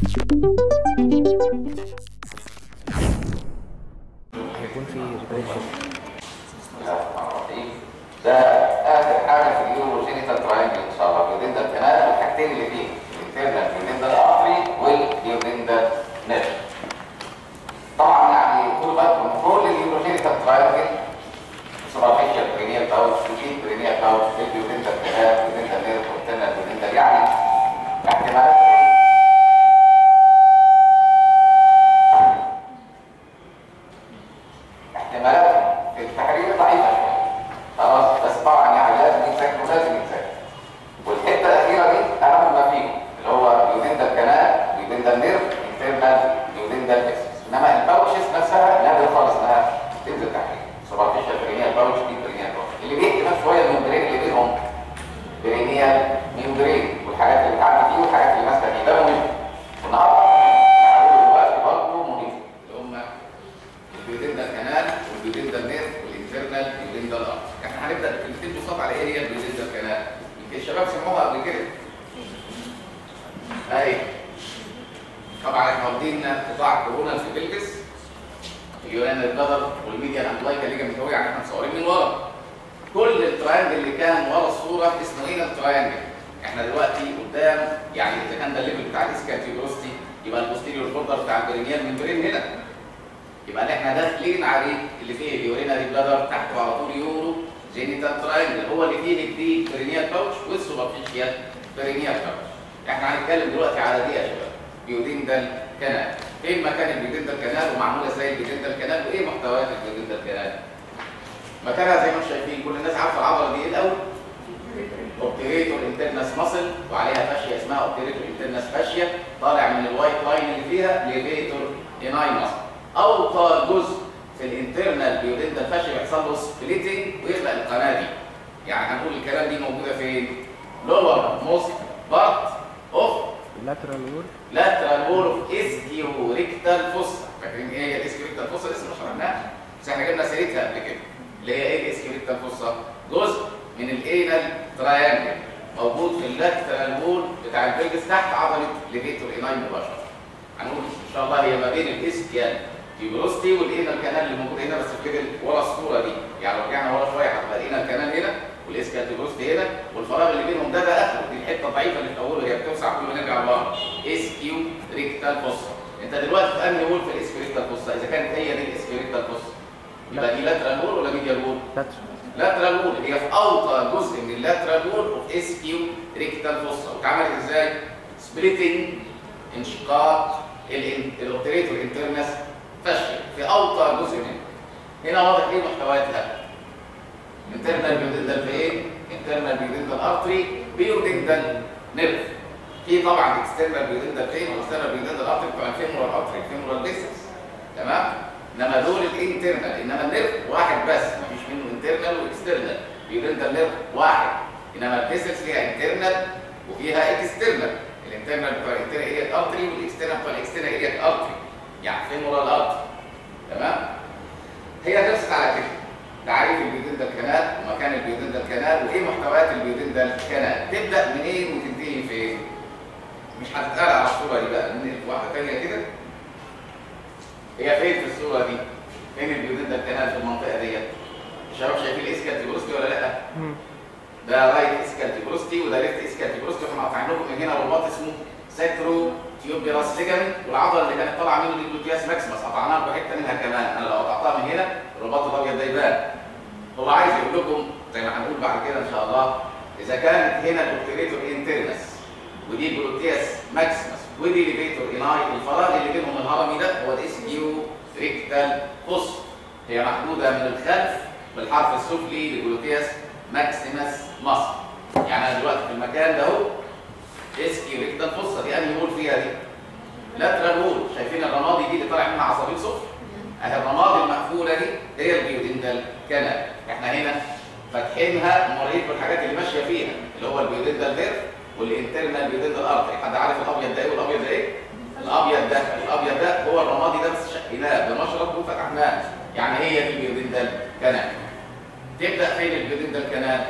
هيكون في ريبريشن. ده اخر حاجه في اليوروجينيتال تراينجل ان شاء الله. البيودنتال كانال والحاجتين اللي فيه الانترنال بيودنتال ارتري والبيودنتال نيرف. طبعا يعني طول بالكم كل اليوروجينيتال تراينجل سوبرفيشال برينيال باوتش وديب برينيال باوتش البيودنتال كانال بيودنتال نيرف والانترنال بيودنتال يعني احتمالات في التحرير ضعيفه شويه. خلاص بس طبعا يعني لازم يتذاكروا لازم يتذاكروا. والحته الاخيره دي اهم ما فيهم اللي هو بيودنتال كانال بيودنتال نيرف انترنال بيودنتال فيسس. انما الباوتشز نفسها نادر خالص انها تنزل تحرير. سوبرفيشال برينيال باوتش دي برينيال باوتش اللي بيحكي بس شويه الممبرين اللي بينهم برينيال ممبرين والحاجات اللي بتعدي فيه والحاجات اللي ماسكه فيه ده مهم. والنهارده هنقول دلوقتي برضه مهم اللي هم البيودنتال كانال والبيودنتال نيرف والانترنال بيودنتال ارتري. احنا هنبدا بكلمتين بسيطه على ايه هي البيودنتال كانال. يمكن الشباب سمعوها قبل كده. اهي طبعا احنا واخدين قطاع كورونا في البلفس اليونان البدر والميديا الامبلايكا ليجامنت هو يعني احنا مصورين من ورا. كل التراينجل اللي كان ورا الصوره اسمه هنا التراينجل. احنا دلوقتي قدام يعني اذا كان ده الليفل بتاع الاسكالتيبروستي يبقى البوستيريور بوردر بتاع البرينيال ممبرين هنا. يبقى اللي احنا داخلين عليه اللي فيه اليوريناري بلادر تحته على طول يورو جينيتال تراينجل هو اللي فيه الديب برينيال باوتش والسوبرفيشال برينيال باوتش. احنا هنتكلم دلوقتي على دي يا شباب بيودنتال كانال. فين مكان البيودنتال كانال ومعموله ازاي البيودنتال كانال وايه محتويات البيودنتال كانال؟ مكانها زي ما انتم شايفين كل الناس عارفه العضله دي ايه الاول؟ اوبتيريتور انترنس ماسل وعليها فاشيه اسمها اوبتيريتور انترنس فاشيه طالع من الوايت لاين اللي فيها ليفيتور اناي ماسل. اوطى جزء في الانترنال بيودنتال فاشيه بيحصل له سبليتنج ويخلق القناه دي. يعني هنقول الكلام دي موجوده فين؟ لور موست بارت اوف لاترال وول اوف اسكيو ريكتال فوسا. فاكرين ايه هي الاسكيو ريكتال فوسا؟ لسه ما شرحناها بس احنا جبنا سيرتها قبل كده. اللي هي ايه الاسكيو ريكتال فوسا؟ جزء من الانال تراينجل موجود في اللاترال وول بتاع البلفس تحت عضله ليفيتور اناي مباشره. هنقول ان شاء الله هي ما بين الاسكيال تيبروستي والانال كانال اللي موجود هنا بس كده ورا الصوره دي. يعني لو رجعنا ورا شويه هتبقى الانال كانال هنا والاسكيال تيبروستي هنا والفراغ اللي بينهم ده اخره. دي الحته الضعيفه اللي في اوله هي بتوسع كل ما نرجع لورا. اسكيو ريكتال فوسا. انت دلوقتي في انهي وول في الاسكيو ريكتال فوسا؟ اذا كانت هي دي الاسكيو ريكتال فوسا يبقى دي لاترال وول ولا ميديال وول؟ لاترال وول. هي في اوطى جزء من اللاترال وول اوف اسكيو ريكتال فوسا. واتعملت ازاي؟ سبليتنج انشقاق الاوبتريتور انترنس فاشيه في اوطى جزء منها. هنا واضح ايه محتوياتها؟ انترنال بيودنتال فين؟ انترنال بيودنتال ارتري بيودنتال نيرف. في طبعا اكسترنال بيودنتال فين واكسترنال بيودنتال ارتري بتوع الفيمورال ارتري الفيمورال ديسكس. تمام؟ انما دول الانترنال. انما النيرف واحد بس مفيش منه انترنال واكسترنال. بيودنتال نيرف واحد. انما الديسكس فيها انترنال وفيها اكسترنال. الانترنال بتوع الانترنال اريا ارتري والاكسترنال بتوع الاكسترنال اريا ارتري. يعني فيمورال ارتري. تمام؟ هي خلصت على كده. تعريف البيودنتال كانال ومكان البيودنتال كانال وايه محتويات البيودنتال كانال. تبدا منين وتنتهي فين؟ مش هتتقال على الصوره دي بقى ننقل واحده ثانيه كده. هي فين في الصوره دي؟ فين البيودنتال كانال في المنطقه ديت؟ الشباب شايفين الاسكال تيبروستي ولا لا؟ ده رايت اسكال تيبروستي وده ليفت اسكال تيبروستي. واحنا قاطعين لكم من هنا رباط اسمه ساكرو تيوبيراس ليجامنت والعضله اللي كانت طالعه منه دي الجلوتياس ماكسيمس قطعناها بحته منها كمان. انا لو قطعتها من هنا الرباط الابيض ده يبان. هو عايز يقول لكم زي ما هنقول بعد كده ان شاء الله اذا كانت هنا الاوبتريتور انترنس ودي الجلوتياس ماكسيمس ودي ليفيتور اناي الفراغ اللي بينهم الهرمي ده هو الاسكيو ريكتال فوس. هي محدوده من الخلف بالحرف السفلي لجلوتياس ماكسيمس مصر. يعني انا دلوقتي في المكان ده اهو اسكيو ريكتال فوسا. دي انهي وول فيها دي؟ لاترال وول. شايفين الرمادي دي اللي طالع منها عصبين صفر؟ اهي الرمادي المقفوله دي هي البيودنتال كانال. احنا هنا فاتحينها وموريكم الحاجات اللي ماشيه فيها اللي هو البيودنتال نيرف والانترنال بيودنتال ارتري. حد عارف الابيض ده ايه والابيض ده ايه؟ الابيض ده هو الرمادي ده بس شقيناه بمشرط وفتحناه. يعني هي دي البيودنتال كانال. تبدا فين البيودنتال كانال؟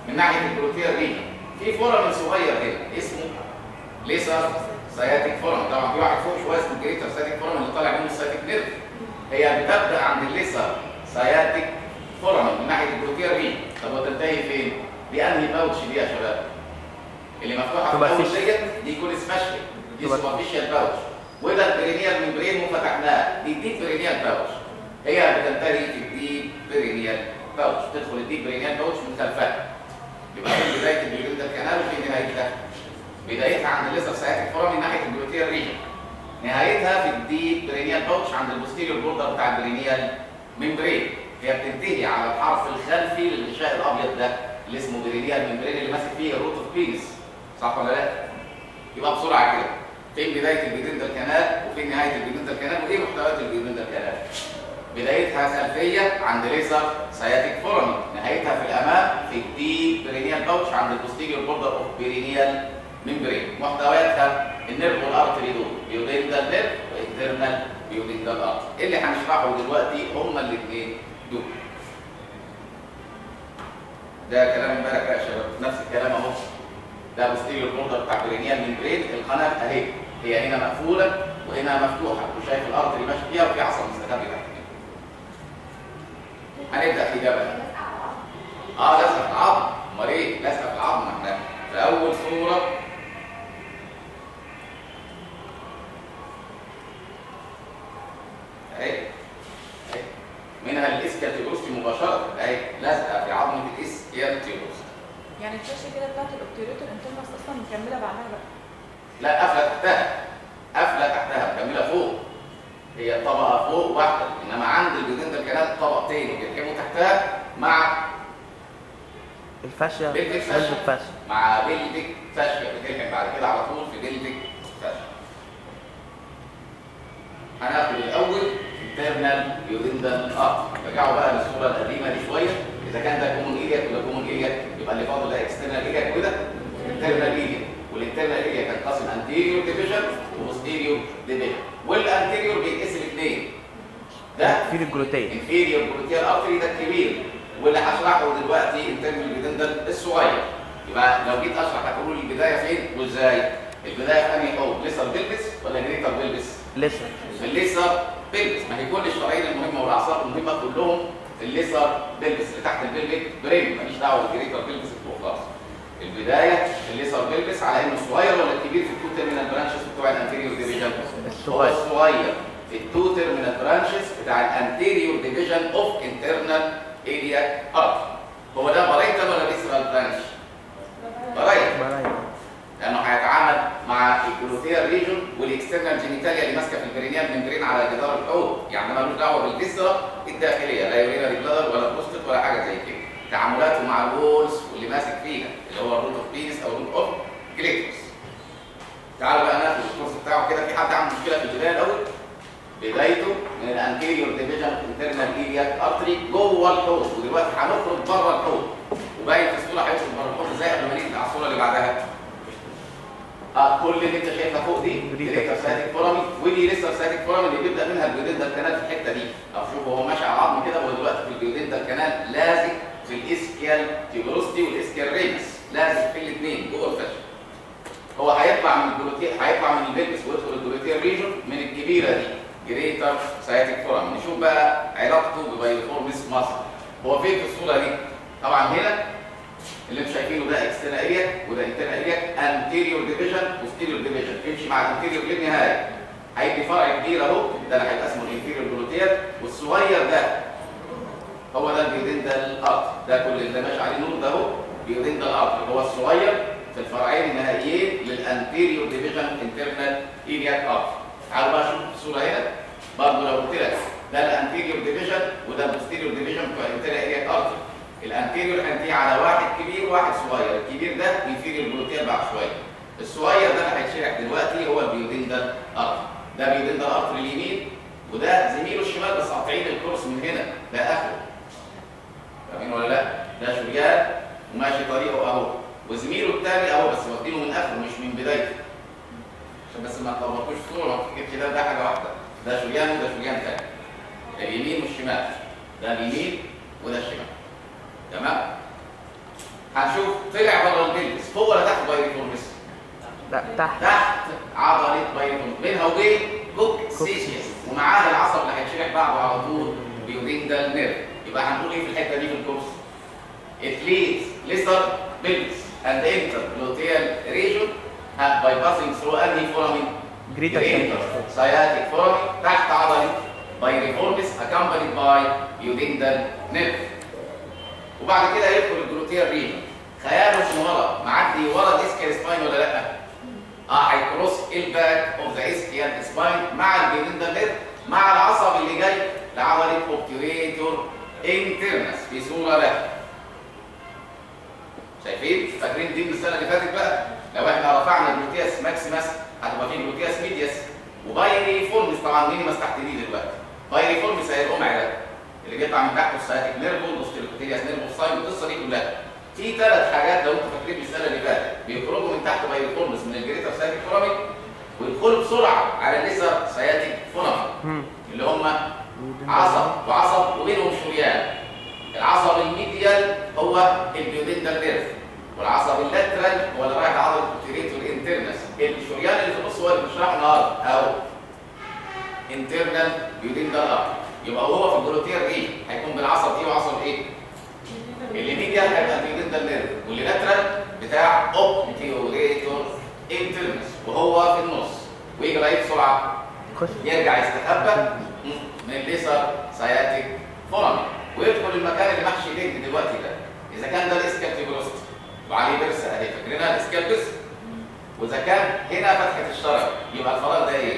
من ناحيه البروتير ريجن. في فورامين صغير هنا اسمه ليسر سياتيك فورم. طبعا في واحد فوق شويه اسمه جريتر سياتيك فورم اللي طالع منه السياتيك نيرف. هي بتبدا عند الليسر سياتيك فورم من ناحيه الجلوتيال ريجن. طب وتنتهي فين؟ دي انهي باوتش دي يا شباب؟ اللي مفتوحه في الاول دي يكون سبيشال، دي سوبرفيشال باوتش، وده البرينيال ممبرين وفتحناه، دي الديب برينيال باوتش. هي بتنتهي في الديب برينيال باوتش، تدخل الديب برينيال باوتش من خلفها. يبقى في بدايه البيوليندال كانال وفي نهايتها. بدايتها عند الليسر سياتيك فورم من ناحيه الجلوتيال ريجن. نهايتها في الديب برينيال باوتش عند البوستيريور بوردر بتاع البرينيال ممبرين. هي بتنتهي على الحرف الخلفي للغشاء الابيض ده اللي اسمه برينيال ممبرين اللي ماسك فيه الروت اوف بينس. صح ولا لا؟ يبقى بسرعه كده، فين بدايه البيوليندال كانال وفين نهايه البيوليندال كانال وايه محتويات البيوليندال كانال؟ بدايتها خلفيه عند ليسر سياتيك فورم، نهايتها في الامام في الديب برينيال باوتش عند البوستيريور بوردر اوف برينيال ممبرين. محتوياتها النيرف والارتري دول بيوليندال نيرف وانترنال بيوليندال ارتري. اللي هنشرحه دلوقتي هما الاثنين دول. ده كلام امبارح يا شباب، نفس الكلام اهو. ده بوستيريور بوردر بتاع برينيال ممبرين، القناه اهي، هي هنا مقفوله وهنا مفتوحه، وشايف الارتري ماشي فيها وفي عصب مستخبي تحت. هنبدا في جبل. لازقه في العظم، امال ايه؟ لازقه في العظم. احنا في اول صوره اهي منها الاسكيال تيوبروستي مباشره اهي، لازقه في عظمه الاسكيال تيوبروستي. يعني الفرشه كده بتاعت الاوبتيريتور انترنس اصلا مكمله بعدها بقى؟ لا، قافله تحتها، قافله تحتها مكمله فوق. هي طبقه فوق واحده، انما عند البيوليندال كانال طبقتين بيلحموا تحتها مع الفاشيا، بيلفيك فاشيا، مع بيلفيك فاشيا بتلحم بعد كده على طول في بيلفيك فاشيا. هناخد الاول انترنال بيوليندال ارتري. رجعوا بقى للصوره القديمه دي شويه، اذا كان ده كومون ايلياك وده كومون ايلياك يبقى اللي فاضل ده اكسترنال ايلياك وده انترنال ايلياك. والانترنال ايلياك هتنقسم انتيريور ديفيجن وبوستيريور ديفيجن، والانتيريور بيتقسم اثنين. ده انفيريور جلوتيال، انفيريور جلوتيال ارتري ده الكبير، واللي هشرحه دلوقتي انترنال بيوليندال الصغير. يبقى لو جيت اشرح هتقولوا لي البدايه فين وازاي؟ البدايه في انهي حوض؟ ليسر بيلبس ولا جريتر بيلبس؟ ليسر. الليسر بيلبس. ما هي كل الشرايين المهمه والاعصاب المهمه كلهم الليسر بيلبس اللي تحت البلفيك برين، ماليش دعوه بالجريتر بيلبس فوق خالص. البدايه الليسر بيلبس على انه صغير ولا كبير في التو تيرمينال برانشز بتوع الانتيريور ديفيجن؟ الصغير. الصغير في التو تيرمينال برانشز بتاع الانتيريور ديفيجن اوف انترنال ايلياك ارتري. هو ده بارايتال ولا فيسرال برانش؟ بارايتال، لانه هيتعامل مع الجلوتيال ريجون والاكسترنال جينيتاليا اللي ماسكه في البرينيال ممبرين على جدار الحوض، يعني مالوش دعوه بالفيسرا الداخليه، لا يورينري بلادر ولا بروستات ولا حاجه زي كده. تعاملاته مع الوولز واللي ماسك فيها اللي هو الروت اوف بينس او الروت اوف كليتوس. تعالوا بقى ناخد الكورس بتاعه كده. في حد عنده مشكله في البدايه الاول؟ بدايته من الانتيريور ديفيجن انترنال ايلياك ارتري جوه الحوض، ودلوقتي هنخرج بره الحوض، وباين في الصوره هيخرج بره الحوض ازاي قبل ما نيجي على الصوره اللي بعدها. كل اللي انت شايفها فوق دي جريتر سياتيك فورامي، ودي لسه سياتيك فورامي اللي بيبدا منها البيوليندال كانال في الحته دي. او شوفوا هو ماشي على العظم كده، وهو دلوقتي في البيوليندال كانال لازق في الاسكيال تيوبروستي والاسكيال رينس، لازق في الاثنين جوه الفشل. هو هيطلع من الجلوتيال، هيطلع من البلبس ويدخل الجلوتيال ريجون من الكبيره دي جريتر سياتيك فورامي. نشوف بقى علاقته ببايليفورمس ماسل. هو فين في الصوره دي؟ طبعا هنا اللي انتم شايفينه ده اكسترنال ايلياك وده انترنال ايلياك، انتيريور ديفيجن بوستيريور ديفيجن، تمشي مع الانتيريور للنهايه. هيدي فرع كبير اهو، ده اللي هيبقى اسمه الانتيريور جلوتيال، والصغير ده هو ده البيودنتال ارتري. ده كل اللي ماشي عليه نور ده اهو بيودنتال ارتري، هو الصغير في الفرعين النهائيين للانتيريور ديفيجن انترنال ايلياك ارتري. تعالوا بقى شوفوا الصوره هنا برضه. لو قلت لك ده الانتيريور ديفيجن وده البوستيريور ديفيجن بتوع الانترنال ايلياك ارتري، الانتيريور هنتيه على واحد كبير وواحد صغير. الكبير ده انفيريور جلوتيال بعد شويه، الصغير ده اللي هيتشرح دلوقتي هو البيودنتال ارتري. ده بيودنتال ارتري اليمين، وده زميله الشمال بس قاطعين الكورس من هنا، ده اخره. فاهمين ولا لا؟ ده شريان وماشي طريقه اهو، وزميله الثاني اهو بس واخدينه من اخره مش من بدايته، عشان بس ما تلخبطوش الصوره ما تفتكرش ده حاجه واحده. ده شريان وده شريان ثاني، اليمين والشمال، ده اليمين وده الشمال. تمام؟ هنشوف طلع بره البلبس فوق ولا تحت بايليفورمس؟ لا تحت. تحت عضله بايريفورمس بينها وبين كوكسيشيس، ومعاها العصب اللي هيتشرح بعده على طول بيوديندال نيرف. يبقى هنقول ايه في الحته دي في الكورس؟ It leads lesser pelvis and intergluteal region by passing through any foramen جريتا sciatic foramen تحت عضله بايريفورمس accompanied by duodenal nerve. وبعد كده يدخل الجلوتيال ريجن، خياله من ورا معدي ورا الاسكيال سباين ولا لا؟ هيكروس الباك اوف ذا اسكيال سباين مع الجلوتيال نيرف مع العصب اللي جاي لعضله اوبتيوريتور انترنس في صوره لا. شايفين؟ فاكرين دي من السنه اللي فاتت بقى؟ لو احنا رفعنا الجلوتياس ماكسيماس هتبقى في جلوتياس ميدياس وبايريفورمس. طبعا مينيماس تحت دي دلوقتي. بايريفورمس هي القمع ده اللي بيطلع من تحت السياتيك نيرف والاوستيلوكوتيلياس نيرف والساين والقصه دي كلها. في ثلاث حاجات لو انتوا فاكرين من السنه اللي فاتت بيخرجوا من تحت بايريفورمس من الجريتر سياتيك فورامين ويدخلوا بسرعه على الليسر سياتيك فورامين اللي هم عصب وعصب وبينهم شريان. العصب الميديال هو الديودنتال نيرف، والعصب اللاترال هو اللي رايح لعضله البوتيريتور انترنس. الشريان اللي في النص هو اللي بنشرحه النهارده اهو انترنال ديودنتال ارتري. يبقى هو في الجلوتيال ريجن هيكون بالعصب دي وعصب ايه؟ اللي ميديال هيبقى الديودنتال نيرف، واللي لاترال بتاع اوبتيوريتور انترنس وهو في النص. ويجي بقى بسرعه يرجع يستخبى من الليسر سياتيك فورامين ويدخل المكان اللي محشي لينك دلوقتي ده. اذا كان ده الاسكالبيبروست وعليه برس اهي فاكرينها الاسكالبس، واذا كان هنا فتحه الشرج يبقى الفراغ ده ايه؟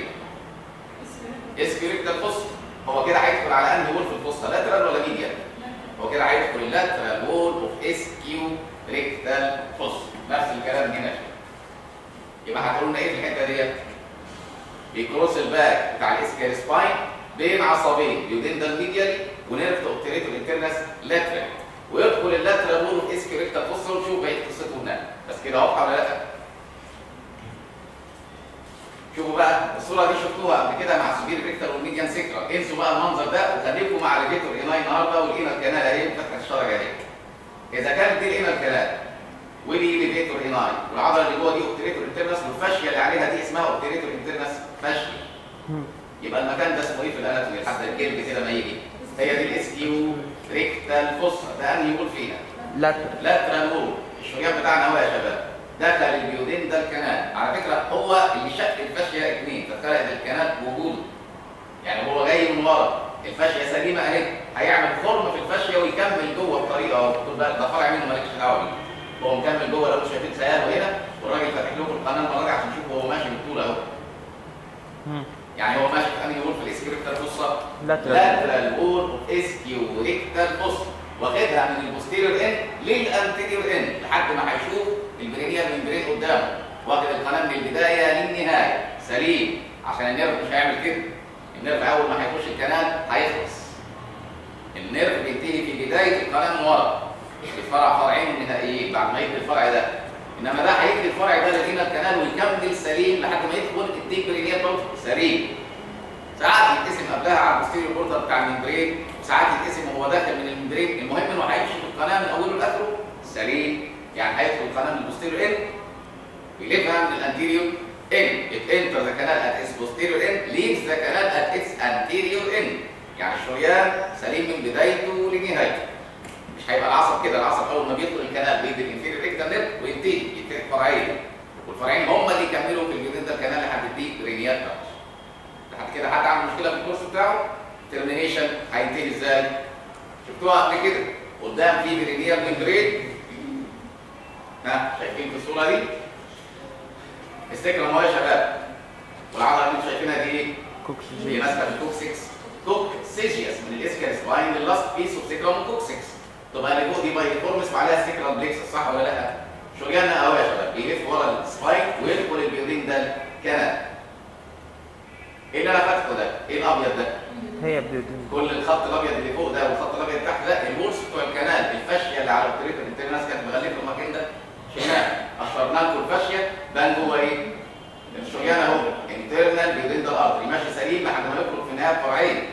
اسكيوريكتال فوسط. هو كده هيدخل على انهي وول في الفوسطه؟ لاترال ولا ميديال؟ هو كده هيدخل اللاترال وول اوف اسكيوريكتال فوسط. نفس الكلام هنا. يبقى هتقول لنا ايه في الحته ديت؟ بيكروس الباك بتاع الاسكيال سباين بين عصبين ديودنتال ميديالي ونيرف اوبتيريتور انترنس لاترال، ويدخل اللاترال وول اوف اسكيوريكتال فوسط ونشوف بقيه قصته هناك. بس كده واضحه ولا لا؟ شوفوا بقى الصوره دي شفتوها قبل كده مع السوبير ريكتال والميديان سيكرال. انسوا بقى المنظر ده وخليكم مع الريفيتور ايناي النهارده والانر كانال اهي فتحه الشرج اهي. اذا كانت دي الانر كانال ودي ليفيتور ايناي والعضله اللي جوه دي اوبتيريتور انترنس والفاشيه اللي عليها دي اسمها اوبتيريتور انترنس فاشيه، يبقى المكان ده اسمه ايه في الاناتومي لحد الجلد كده ما يجي؟ هي دي الاسكيو ريكتال فوسا. ده انهي وول فيها؟ لاترال وول. الشريان بتاعنا اهو يا شباب دخل البيودنتال كانال. على فكره هو اللي شق الفاشيه اثنين فخلق الكانال بوجوده. يعني هو جاي من ورا الفاشيه سليمه اهي هيعمل خرم في الفاشيه ويكمل جوه بطريقه اهو. خد بالك ده فرع منه مالكش دعوه بيه. هو مكمل جوه لو شايفين خياله هنا والراجل فاتح لكم القناه المره دي عشان تشوفوا هو ماشي بالطول اهو. يعني هو ماشي في انهي وول في الاسكيوريكتال فوسا؟ لاترال وول اوف اسكيوريكتال فوسا، واخدها من البوستيريور ان للانتيريور ان لحد ما هيشوف البرينيال ممبرين قدامه، واخد القناه من البدايه للنهايه سليم عشان النيرف مش هيعمل كده. النيرف اول ما هيخش الكنال هيخلص. النيرف بينتهي في بدايه القناه من ورا الفرع فرعين النهائيين بعد ما يجي الفرع ده، انما ده هيجي الفرع ده لدينا الكنال ويكمل سليم لحد ما يدخل الديب برينيال برضه سليم. ساعات يتقسم قبلها على البوستيريور بوردر بتاع الممبرين، وساعات يتقسم وهو داخل من الممبرين. المهم انه هيمشي في القناه من اوله لاخره سليم. يعني هيدخل القناه من البوستيريور ان ويلفها من الانتيريور ان. It enters the canal at its posterior end, leaves the canal at its anterior end. يعني الشريان سليم من بدايته لنهايته. مش هيبقى العصب كده، العصب اول ما بيدخل الكنال بيدي الانفيريور ريكتال نيرف وينتهي ينتهي فرعين، والفرعين هم اللي يكملوا في الجلوتيال كانال لحد الديب برينيال تاتش. لحد كده حد عامل مشكله في الكورس بتاعه؟ ترمينيشن هينتهي ازاي؟ شفتوها قبل كده قدام في برينيال ممبرين. ها شايفين في الصوره دي؟ السكرم اهو يا شباب، والعضله اللي انتم شايفينها دي ايه؟ هي ماسكه في الكوكسكس كوكسيجيوس من الاسكال سباين للاست بيس اوف سكرم كوكسكس. تبقى اللي فوق دي بايريفورمس وعليها سكرال بليكسس صح ولا لا؟ شرياننا اهو يا شباب بيلف ورا السباين ويدخل البيودنتال كانال. ايه اللي انا فاتحه ده؟ ايه الابيض ده؟ هي بيودنتال. كل الخط الابيض اللي فوق ده والخط الابيض اللي تحت ده الورس بتوع الكنال. الفاشيه اللي على التريتور الناس كانت مغلفه المكان ده شلناه اشرنا لكم الفاشيه بان جوه ايه؟ الشريان اهو انترنال بيودنتال ارتري ماشي سليم لحد ما يخرج في النهايه فرعين.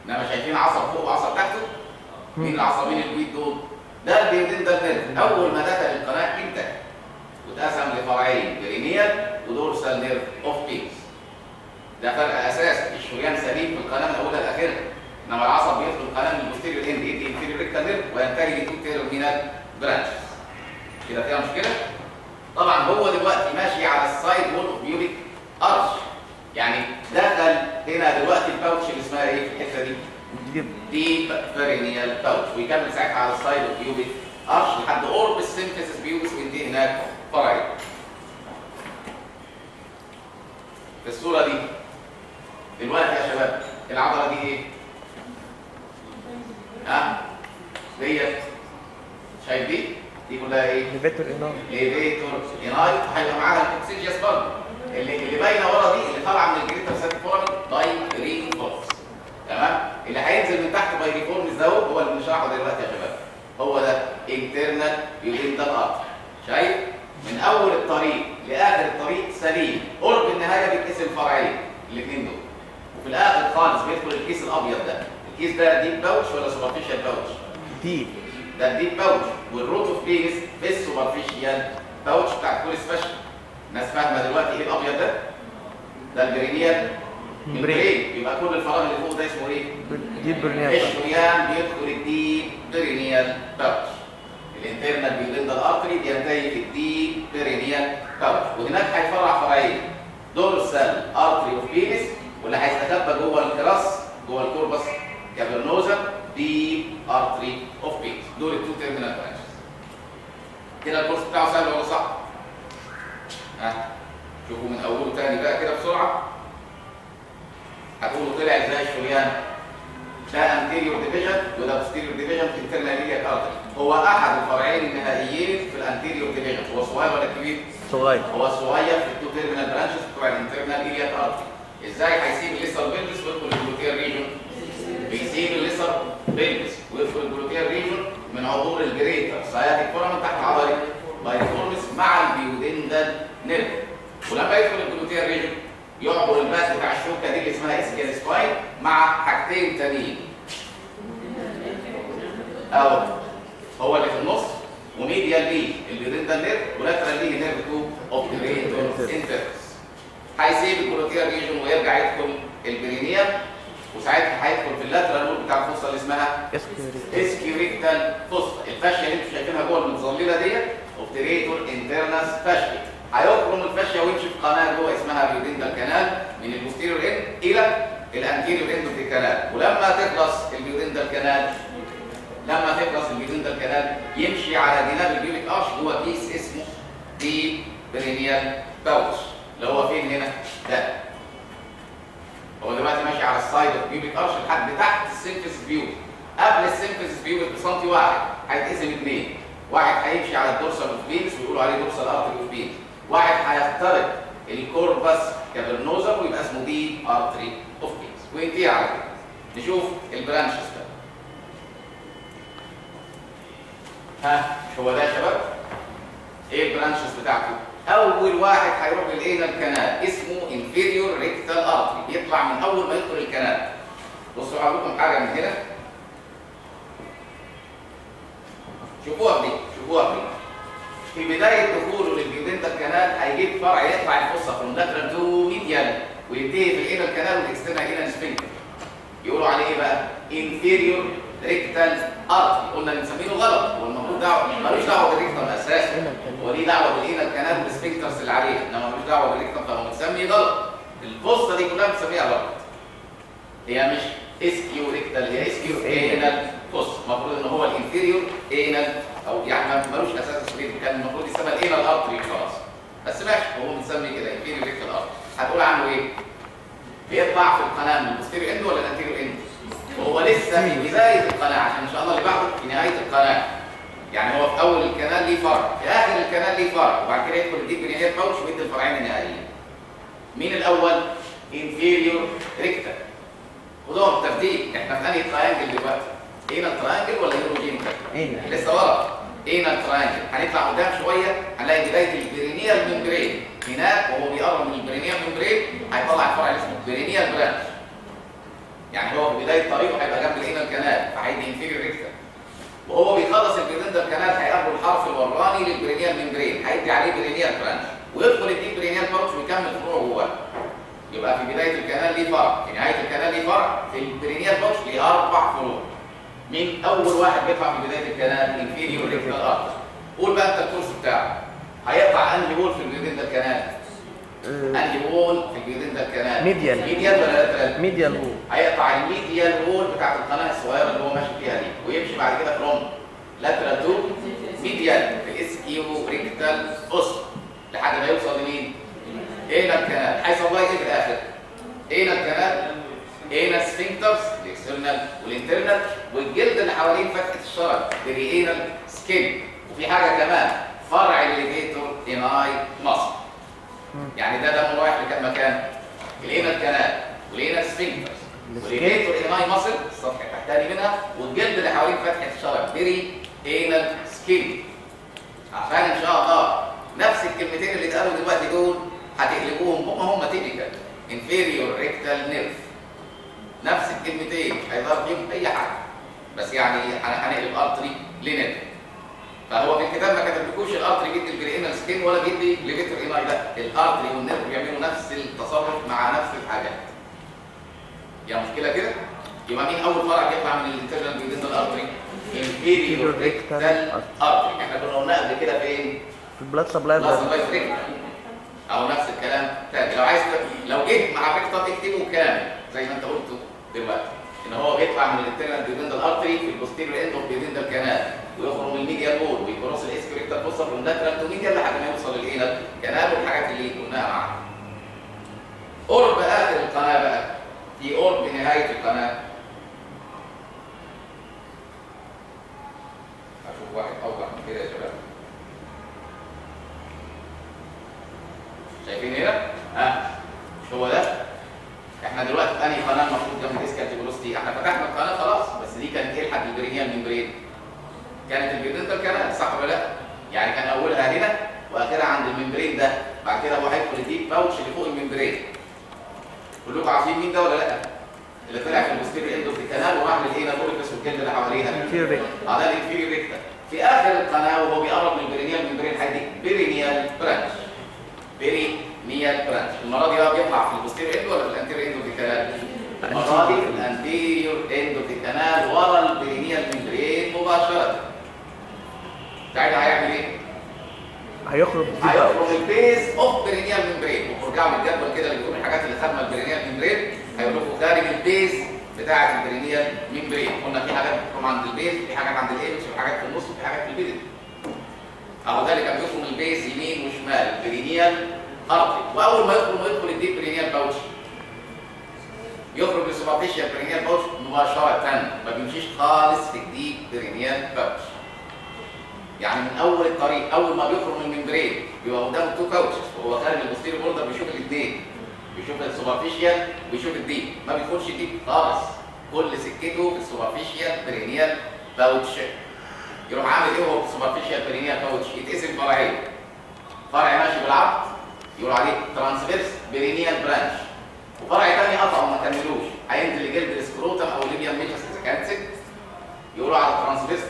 انما شايفين عصب فوق وعصب تحته؟ مين العصبين البيض دول؟ ده البيودنتال نيرف. اول ما دخل القناه انتهى واتقسم لفرعين برينيال ودورسال نيرف اوف بينس. ده فرق اساسي، الشريان سليم في القناه من اولها لاخرها، انما العصب بيدخل القناه من البوستيريور اند يدي انفيريور ريكتال نيرف وينتهي لتو تيرمينال برانشز. كده فيها مشكله؟ طبعا هو دلوقتي ماشي على السايد وول اوف بيوبيك ارش، يعني دخل هنا دلوقتي الباوتش اللي اسمها ايه في الحته دي؟ ديب بيرينيال باوتش، ويكمل ساعتها على السايد اوف بيوبيك ارش لحد قرب السيمفيسيس بيوبس وينتهي هناك فرعي. في الصوره دي دلوقتي يا شباب العضله دي ايه؟ ديت شايف دي كلها ايه؟ ليفيتور انار. ليفيتور اناي، هيبقى معاها الكوكسيجياس برضه اللي باينه ورا دي اللي طالعه من الجريتر سيرفيس فورامين بايريفورمز. تمام؟ اللي هينزل من تحت بايريفورمز ده هو اللي بنشرحه دلوقتي يا شباب. هو ده انترنال بيودنتال ارتري. شايف؟ من اول الطريق لاخر الطريق سليم، قرب النهايه بيتقسم فرعين الاثنين دول. وفي الاخر خالص بيدخل الكيس الابيض ده. الكيس ده ديب باوتش ولا سوبرفيشال باوتش؟ ديب. ده الديب باوتش، والروت اوف بينس في السوبرفيشال باوتش بتاع كل سبيشال. الناس فاهمه دلوقتي ايه الابيض ده؟ ده البرينيال ممبرين، يبقى كل الفراغ اللي فوق ده اسمه ايه؟ ديب برينيال. الشريان بيدخل الديب برينيال باوتش. الانترنال بيودنتال ارتري بينتهي في الديب برينيال باوتش، وهناك هيتفرع فرعين، دورسال ارتري اوف بينس، واللي هيستخبى جوه الكراس جوه الكوربس كابرنوزا ديب ارتري اوف بينس. دول التو تيرمينال برانشز. كده الكورس بتاعه سهل ولا صعب؟ شوفوا من اوله تاني بقى كده بسرعه. هتقولوا طلع ازاي الشريان؟ ده انتيريور ديفيجن وده بوستيريور ديفيجن في الانترنال ايلياك ارتري. هو احد الفرعين النهائيين في الانتيريور ديفيجن. هو صغير ولا كبير؟ صغير. هو صغير في التو تيرمينال برانشز بتوع الانترنال ايلياك ارتري. ازاي هيسيب الليسر بيلفس ويدخل الجلوتيال ريجون؟ بيسيب الليسر بيلفس ويدخل الجلوتيال ريجون من عبور الجريتر ساياتيك فورامين تحت عضله بايريفورمس مع البيودندال نيرف. ولما يدخل الجلوتيال ريجون يعبر الباس بتاع الشوكه دي اللي اسمها اسكيال سباين مع حاجتين تانيين. اهو هو اللي في النص، وميديال ليه البيودندال نيرف، ولاترال ليه نيرف 2 اوبتيريتور انترس. هيسيب الجلوتيال ريجون ويرجع يدخل البرينيال، وساعتها هيدخل في اللاترال وول بتاع الفصه اللي اسمها اسكيوريكتال فصه. الفاشيه اللي انتوا شايفينها جوه المتظلله ديت اوبتيريتور انترنس فاشيه. هيخرم الفاشيه ويمشي في قناه جوه اسمها بيودندال كانال من البوستيريور اند الى الانتيريور اند في الكانال. ولما تخلص البيودندال كانال يمشي على جناب البيوبيك ارش جوه كيس اسمه دي برينيال باوتش اللي هو فين هنا؟ ده. هو دلوقتي ماشي على السايد اوف بيوبيك ارش لحد تحت السيمفيس بيوبيك. قبل السيمفيس بيوبيك بسنتي واحد هيتقسم اثنين. واحد هيمشي على الدورسال اوف بينس ويقولوا عليه دورسال ارتري اوف بينس. واحد هيخترق الكوربس كابرنوزا ويبقى اسمه دي ارتري اوف بينس وينتهي على كده. نشوف البرانشز ده. هو ده يا شباب؟ ايه البرانشز بتاعته؟ اول واحد هيروح للانال كانال اسمه انفيريور ريكتال ارتري، بيطلع من اول ما يدخل الكانال. بصوا هقول لكم حاجه من هنا. شوفوها بدي. في بدايه دخوله للبيودنتال كانال هيجيب فرع يطلع الفصه فروم لاترال تو ميديال وينتهي في الانال كانال والاكسترنال انال سفنكتر. يقولوا عليه ايه بقى؟ انفيريور ريكتال ارتري. قلنا بنسميه غلط، هو المفروض ملوش دعوه بالريكتال اساسا، هو ليه دعوه بالانال كانال والسفنكترز اللي عليها، انما ملوش دعوه بالريكتال، فهو متسمي غلط. الفصه دي كلها بنسميها غلط. هي مش اسكيو ريكتال، هي اسكيو انال فصه. المفروض ان هو الانفيريور انال، او يعني ملوش اساس اسمه، كان المفروض يسمى الانال ارتري خلاص. بس ماشي، هو متسمي كده انفيريور ريكتال ارتري. هتقول عنه ايه؟ بيطلع في القناه من البوستيريور اند ولا الانتيريور اند؟ وهو لسه في بدايه القناه، عشان ان شاء الله اللي بعده في نهايه القناه. يعني هو في اول الكنال ليه فرع، في اخر الكنال ليه فرع، وبعد كده يدخل الديب برينيال باوتش ويدي الفرعين النهائيين. مين الاول؟ انفيريور ريكتال. خدوهم ترتيب، احنا في انهي تراينجل دلوقتي؟ انال تراينجل ولا يوروجينيكال؟ لسه ورا. انال تراينجل. هنطلع قدام شويه هنلاقي بدايه البرينيال ممبرين هناك، وهو بيقرب من البرينيال ممبرين هيطلع الفرع اللي اسمه برينيال برانش. يعني هو في بدايه طريقه هيبقى جنب الانال كانال فهيدي انفيريور ريكتال. وهو بيخلص البرينيال كانال هيقابله الحرف الوراني للبرينيال ممبرين هيدي عليه برينيال برانش. ويدخل الديب برينيال باوتش ويكمل فروع جواه. يبقى في بدايه الكنال ليه فرع، في نهايه الكنال ليه فرع، في البرينيال باوتش ليه 4 فروع. مين اول واحد بيطلع في بدايه الكنال؟ انفيريور ريكتال ارتري. قول بقى انت الكورس بتاعك هيقطع انهي وول في الجديد كانال؟ انهي وول في الجديد كانال؟ ميديال. ميديال ولا لاترال؟ ميديال وول. هيقطع الميديال وول بتاعت القناه الصغيره اللي هو ماشي فيها دي، ويمشي بعد كده فروم لاترال تو ميديال في الاس كيو ريكتال اوس لحد ما يوصل لمين؟ ايه الكنال؟ هيصل لغايه ايه في الاخر؟ ايه الكنال؟ ايه السفنكترز الاكسترنال والانترنال والجلد اللي حوالين فتحه الشرج بريئينال سكين. وفي حاجه كمان فرع الليفيتور اناي ماسل. يعني ده رايح لمكان الانال كانال والانال سفنكترز والليفيتور اناي ماسل السطح التحتاني منها والجلد اللي حوالين فتحه الشرج بريئينال سكين. عشان ان شاء الله نفس الكلمتين اللي اتقالوا دلوقتي دول هتقلبوهم هم تيبيكال انفيريور ريكتال نيرف. نفس الكلمتين مش هيظهر فيهم اي حاجه، بس يعني هنقلب ارتري لنيرف. فهو في الكتاب ما كتبلكوش الارتري بيدي البريئينال سكين ولا بيدي ليفيتور اناي، لا الارتري والنيرف بيعملوا نفس التصرف مع نفس الحاجات. يا مشكله كده؟ يبقى مين اول فرع بيطلع من الانترنال بيدي الارتري؟ انفيريور ريكتال ارتري. احنا كنا قلنا قبل كده فين؟ في البلاد سبلاي. او نفس الكلام تاني. لو عايز لو جيت مع ريكتال اكتبه كامل زي ما انت قلت دلوقتي ان هو بيطلع من الانترنال بيدندال ارتري في البوستيريور اند اوف بيدندال كانال ويخرج من الميديال وول ويكروس الاسكريبتال فوسا من لاترال تو ميديال لحد ما يوصل للانال كانال والحاجات اللي قلناها معاها. قرب اخر القناه بقى، في قرب نهايه القناه. اشوف واحد اوضح من كده يا شباب. شايفين هنا؟ مش هو ده؟ احنا دلوقتي في انهي قناه المفروض جنب ديسكال تيبولوستي؟ احنا فتحنا القناه خلاص، بس دي كانت ايه لحد البرينيال ممبرين؟ كانت البيدنتال كانال صح ولا لا؟ يعني كان اولها هنا واخرها عند الممبرين ده، بعد كده هو هيدخل الديب باوتش اللي فوق الممبرين. كلكم عارفين مين ده ولا لا؟ اللي طلع في البوستيريور اند اوف الكانال وراح للهينا بوليكس والجلد اللي حواليها. ده الانفيريور ريكتا. في اخر القناه وهو بيقرب من البرينيال ممبرين هيديك برينيال برانش. برينيال برانش. المره دي بقى بيطلع في البوستيريور اند ولا في الانتيريور اند اوف الكانال؟ المره دي في الانتيريور اند اوف الكانال ورا البرينيال ممبرين مباشره. ساعتها هيعمل ايه؟ هيخرج من البيز اوف برينيال ممبرين. وارجعوا للجدول كده اللي بيقول الحاجات اللي خارمه البرينيال ممبرين هيقول لكم خارج البيز بتاعه البرينيال ممبرين. قلنا في حاجات بتقوم عند البيز وفي حاجات عند الايبكس وفي حاجات في النص وفي حاجات في البيدن. اهو ده اللي كان بيخرج من البيز يمين وشمال البرينيال ارتري. واول ما يدخل الديب برينيال باوتش يخرج للسوبرفيشال برينيال باوتش مباشره، ما بيمشيش خالص في الديب برينيال باوتش. يعني من اول الطريق اول ما بيخرج من الممبرين بيبقى قدامه تو كاوتشز وهو خارج البوستيريور بوردر بيشوف الاثنين، بيشوف السوبرفيشال ويشوف الديب، ما بيدخلش ديب خالص. كل سكته في السوبرفيشال برينيال باوتش. يروح عامل ايه هو في السوبرفيشال برينيال باوتش؟ يتقسم فرعين. فرع ماشي بالعرض يقولوا عليه ترانسفيرس برينيال برانش، وفرع ثاني قطعه وما كملوش هينزل لجلد السكروتم او الليبيان ميجاس اذا كانت ست يقولوا على ترانسفيرس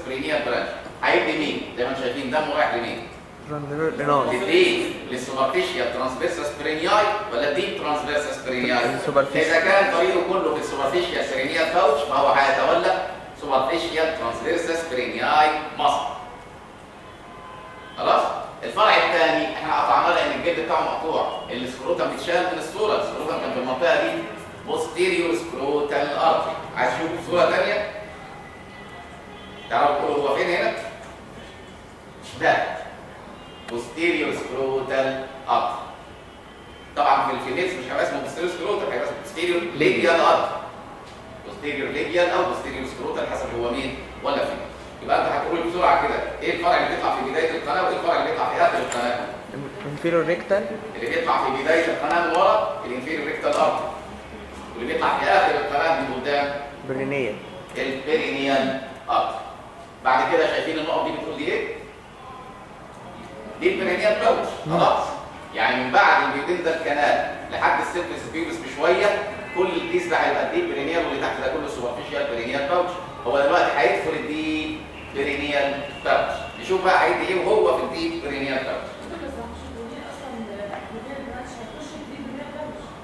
برينيال برانش. هيبني مين؟ زي ما انتم شايفين دمه رايح لمين؟ للديب للسوبرفيشال ترانسفيرسس برينياي ولا الديب ترانسفيرسس برينياي؟ اذا كان طريقه كله في السوبرفيشال برينيال باوتش فهو هيتولى سوبرفيشال ترانسفيرسس برينياي مصر. خلاص؟ الفرع الثاني احنا قطعناه لان الجلد بتاعه مقطوع، السكروتم بيتشال من الصوره، السكروتم كان في المنطقه دي بوستيريور سكروتال ارتري. عايز تشوف صوره ثانيه؟ تعرفوا تقولوا هو فين هنا؟ ده بوستيريور سكروتال ارتري. طبعا في الفيميلز مش هيبقى اسمه بوستيريور سكروتال، هيبقى اسمه بوستيريور ليبيال ارتري. بوستيريور ليبيال او بوستيريور سكروتال حسب هو مين ولا فين. يبقى انت هتقول لي بسرعه كده ايه الفرع اللي بيطلع في بدايه القناه وايه الفرع اللي بيطلع في اخر القناه؟ الانفيريور ريكتال اللي بيطلع في بدايه القناه من ورا الانفيريور ريكتال ارتري، واللي بيطلع في اخر القناه من قدام برينيال البرينيال ارتري. بعد كده شايفين النقط دي بتقول دي ايه؟ دي البرينيال باوتش. خلاص؟ يعني من بعد البيدنتال كانال لحد السيرفيس بيوبس بشويه كل البيس ده هيبقى الديب برينيال واللي تحت ده كله سوبرفيشال برينيال باوتش. هو دلوقتي هيدخل الديب برينيال باوتش. نشوف بقى هيدي ايه وهو في الديب برينيال باوتش.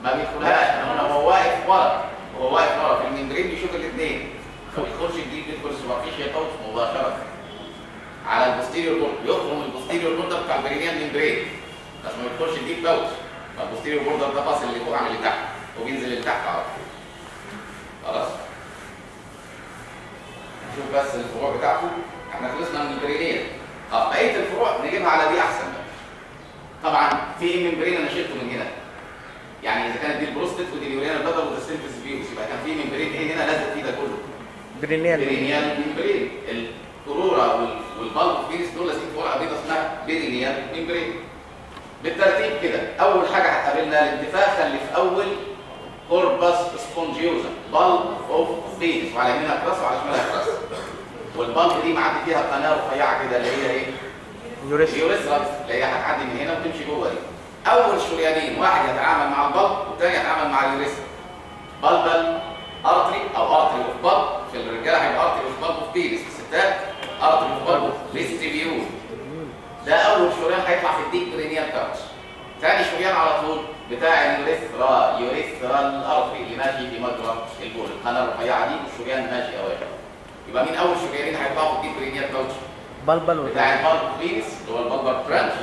ما بيدخلهاش، احنا هو واقف ورا، هو واقف ورا في الممبرين بيشوف الاثنين، ما بيدخلش الديب، بيدخل السوبرفيشال باوتش مباشره على البوستيريور بورد، يخرم البوستيريور بوردر بتاع البرينيال ممبرين، بس ما بيدخلش الديب باوتش، فالبوستيريور بوردر ده فاصل اللي فوق عن اللي تحت وبينزل اللي تحت على طول. خلاص؟ نشوف بس الفروع بتاعته، احنا خلصنا من البرينيال. بقيه الفروع نجيبها على دي احسن بقى. طبعا في ممبرين انا شلته من هنا. يعني اذا كانت دي البروستات ودي اليورينال بلادر وده السيمفيس فيوس، يبقى كان في ممبرين ايه هنا لازق فيه ده كله. برينيال ممبرين. الكورورا والبالب فينس دول لازقين في ورقه بيضاء اسمها برينيال ممبرين. بالترتيب كده، اول حاجه هتقابلنا الانتفاخه اللي في اول كوربس سبونجيوزا، بالب اوف فينس، وعلى يمينها كراس وعلى شمالها كراس. والبالب دي معدي فيها قناه رفيعه كده اللي هي ايه؟ يوريثرا، اللي هي هتعدي من هنا وتمشي جوه دي. اول شريانين، واحد يتعامل مع البلب والثاني يتعامل مع اليوريثرا. بلبل ارتري او ارتري اوف بلب، في الرجاله هيبقى ارتري اوف بلب اوف بينس، في الستات ارتري اوف بلب اوف فيستيبيول. ده اول شريان هيطلع في الديب برينيال باوتش. ثاني شريان على طول بتاع اليوريثرا، يوريثرال ارتري اللي ماشي في مجرى البول، القناه الرفيعه دي والشريان ماشي اوائل. يبقى مين اول شريانين هيطلعوا في الديب برينيال باوتش؟ بلبل بتاع البلب بينس اللي هو البلبر برانش،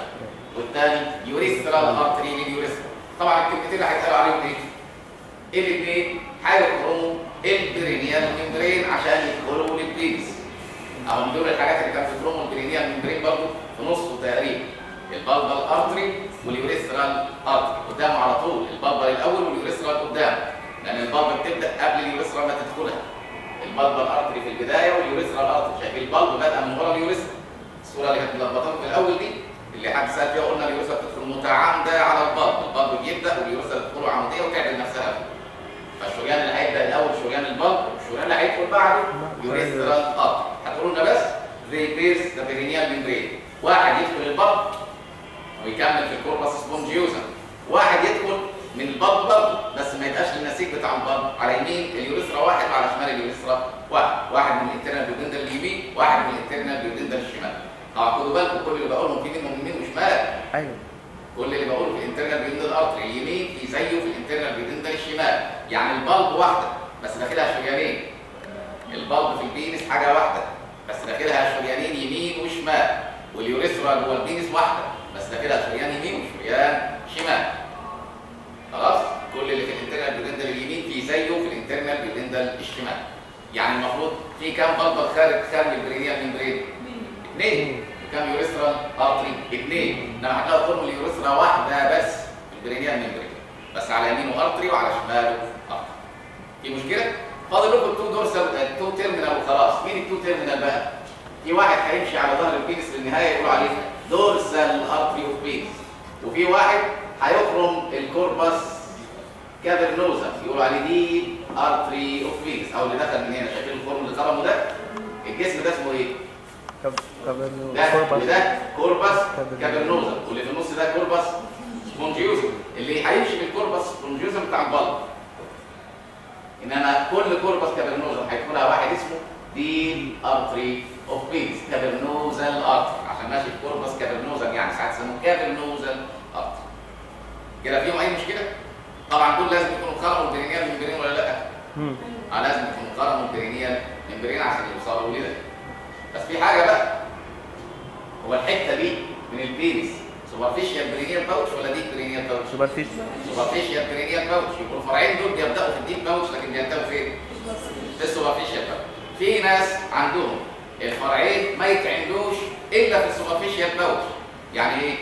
والثاني يوريثرال ارتري لليوريثرا. طبعا الكلمتين اللي هيتقالوا عليهم ايه؟ الاثنين هيخرموا البرينيال ممبرين عشان يدخلوا للبينس. اهو من دول الحاجات اللي كانت بتخرموا البرينيال ممبرين برضه في نصه تقريبا. البلبل ارتري واليوريثرال ارتري قدامه على طول، البلبل الاول واليوريثرال قدام، لان البلبل بتبدا قبل اليوريثرا ما تدخلها. البلبل ارتري في البدايه واليوريثرال ارتري، شايفين البلب بادئه من ورا اليوريثرا. الصوره اللي كانت ملخبطاكم في الاول دي اللي حد سال فيها، قلنا اليوريثرا بتدخل متعامده على البلب بيبدا واليوريثرا تدخل عموديه وتعدل نفسها. فالشريان اللي هيبدا الاول شريان البلب، والشريان اللي هيدخل بعده يوريثرال ارتري. هتقولوا لنا بس زي بيرس ذا برينيال ممبرين، واحد يدخل البلب ويكمل في الكوربس سبونجيوزا، واحد يدخل من البلب برضه بس ما يبقاش النسيج بتاع البلب على يمين اليوريثرا واحد وعلى شمال اليوريثرا واحد من الانترنال بيودندل اليمين وواحد من الانترنال بيودندل الشمال. خدوا بالكم كل اللي بقولهم في منهم يمين وشمال. ايوه. كل اللي بقوله في الانترنال بيودندل ارتري اليمين في زيه في الانترنال بيودندل الشمال، يعني البلب واحده بس داخلها شريانين. البلب في البينس حاجه واحده بس داخلها شريانين يمين وشمال، واليوريثرا جوه البينس واحده بس داخلها شريان يمين وشريان شمال. خلاص؟ كل اللي في الانترنال بيودندل اليمين في زيه في الانترنال بيودندل الشمال. يعني المفروض في كام بلبل خارج البرينيال ممبرين؟ 2. كام يوريثرال ارتري؟ 2. انما هتلاقوا خرم اليوريثرا واحده بس في البرينيال ممبرين، بس على يمينه ارتري وعلى شماله ارتري. في مشكله؟ فاضل لكم التو دورسال، التو تيرمينال وخلاص. مين التو تيرمينال بقى؟ في واحد هيمشي على ظهر البينس للنهايه يقولوا عليه دورسال ارتري اوف بينس، وفي واحد هيخرم الكوربس كافرنوزا يقولوا عليه ديب ارتري اوف بينس، او اللي دخل من هنا. شايفين الخرم اللي خرمه ده؟ الجسم ده اسمه ايه؟ ده كوربس كافرنوزا، واللي في النص ده كوربس سبونجيوزا، اللي هيمشي بالكوربس سبونجيوزا بتاع البلب. انما كل كوربس كافرنوزا هيكون لها واحد اسمه ديب ارتري اوف بينس، كافرنوزال ارتري، عشان ماشي في كوربس كافرنوزا، يعني ساعات يسموه كافرنوزال ارتري. كده فيهم اي مشكله؟ طبعا دول لازم يكونوا خرموا البرينيال ممبرين ولا لا؟ لازم يكونوا خرموا البرينيال ممبرين عشان يوصلوا لده. بس في حاجه بقى، هو الحته دي من البينس سوبرفيشال برينيال باوتش ولا ديب برينيال باوتش؟ سوبرفيشال برينيال باوتش. يبقوا الفرعين دول بيبداوا في الديب باوتش، لكن بينتهوا فين؟ في السوبرفيشال باوتش. في ناس عندهم الفرعين ما يتعملوش الا في السوبرفيشال باوتش. يعني ايه؟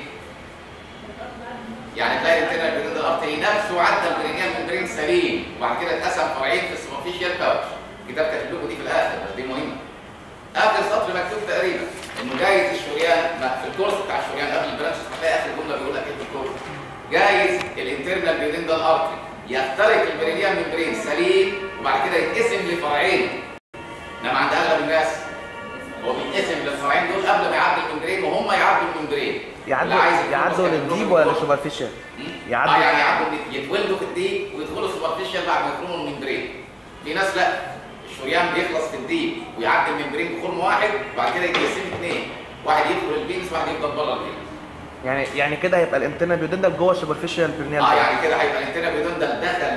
يعني تلاقي الانترنال بيودندل ارتري نفسه عدى البرينيال ممبرين سليم، وبعد كده اتقسم فرعين في السوبرفيشال باوتش. الكتاب كاتب لكم دي في الاخر بس دي مهمه. اخر سطر مكتوب تقريبا انه جايز الشريان في الكورس بتاع الشريان قبل البرانشز، هتلاقي اخر جمله بيقول لك ايه في الكورس؟ جايز الانترنال بيودندل ارتري يخترق البرينيال ممبرين سليم وبعد كده يتقسم لفرعين. انما عند اغلب الناس هو بيتقسم للفرعين دول قبل ما يعدي الممبرين وهم يعدوا الممبرين. يعدوا للديب ولا للسوبرفيشال؟ يعدوا يتولدوا في الديب ويدخلوا السوبرفيشال بعد ما يخرموا الممبرين. في ناس لا، الشريان بيخلص في الديب ويعدي الممبرين بخرم واحد وبعد كده يتقسم 2، واحد يدخل البينس وواحد يفضل بره البينس. يعني كده هيبقى الانترنال بيودندل جوه السوبرفيشال بيرنيال. يعني كده هيبقى الانترنال بيودندل دخل